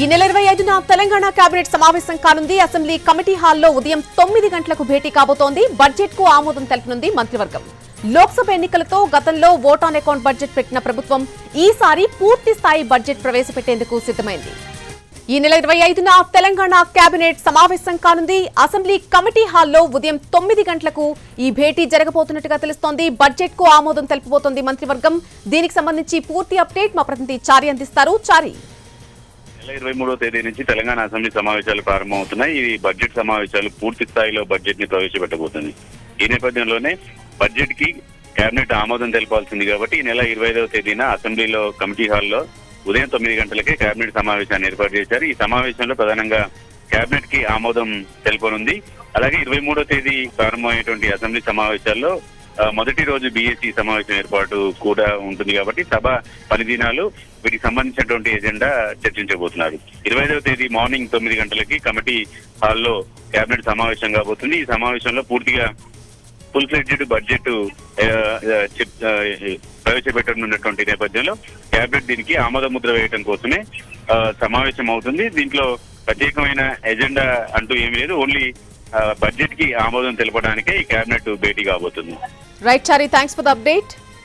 ఈ నెల 25న తెలంగాణ కేబినెట్ సమావేశం కానుంది. అసెంబ్లీ కమిటీ హాల్లో ఉదయం 9 గంటలకు భేటీ కాబోతోంది. బడ్జెట్ కు ఆమోదం తెలపనుంది మంత్రివర్గం. లోక్సభ ఎన్నికలతో గతంలో ఓట్ ఆన్ అకౌంట్ బడ్జెట్ పెట్టిన ప్రభుత్వం ఈసారి పూర్తి స్థాయి బడ్జెట్ ప్రవేశపెట్టేందుకు సిద్ధమైంది. ఈ నెల 25న తెలంగాణ కేబినెట్ సమావేశం కానుంది. అసెంబ్లీ కమిటీ హాల్లో ఉదయం 9 గంటలకు ఈ భేటీ జరగబోతున్నట్టుగా తెలుస్తోంది. బడ్జెట్ కు ఆమోదం తెలుపబోతోంది మంత్రివర్గం. దీనికి సంబంధించి పూర్తి అప్డేట్ మా ప్రతినిధి చారి అందిస్తారు. చారి, నెల 23వ తేదీ నుంచి తెలంగాణ అసెంబ్లీ సమావేశాలు ప్రారంభమవుతున్నాయి. ఈ బడ్జెట్ సమావేశాలు పూర్తి స్థాయిలో బడ్జెట్ ని ప్రవేశపెట్టబోతుంది. ఈ నేపథ్యంలోనే బడ్జెట్ కి కేబినెట్ ఆమోదం తెలపాల్సింది కాబట్టి ఈ నెల 25వ తేదీన అసెంబ్లీలో కమిటీ హాల్లో ఉదయం 9 గంటలకే కేబినెట్ సమావేశాన్ని ఏర్పాటు చేశారు. ఈ సమావేశంలో ప్రధానంగా కేబినెట్ కి ఆమోదం తెలపనుంది. అలాగే 23వ తేదీ ప్రారంభమయ్యేటువంటి అసెంబ్లీ సమావేశాల్లో మొదటి రోజు బీఎస్సీ సమావేశం ఏర్పాటు కూడా ఉంటుంది కాబట్టి సభ పనిదినాలు వీటికి సంబంధించినటువంటి ఎజెండా చర్చించబోతున్నారు. 25వ తేదీ మార్నింగ్ 9 గంటలకి కమిటీ హాల్లో కేబినెట్ సమావేశం కాబోతుంది. ఈ సమావేశంలో పూర్తిగా ఫుల్ ఫ్లెడ్జెడ్ బడ్జెట్ ప్రవేశపెట్టనున్నటువంటి నేపథ్యంలో కేబినెట్ దీనికి ఆమోద ముద్ర వేయడం కోసమే సమావేశం అవుతుంది. దీంట్లో ప్రత్యేకమైన ఎజెండా అంటూ ఏమీ లేదు. ఓన్లీ బడ్జెట్ కి ఆమోదం తెలపడానికే ఈ కేబినెట్ భేటీ కాబోతుంది. Right Chari, thanks for the update.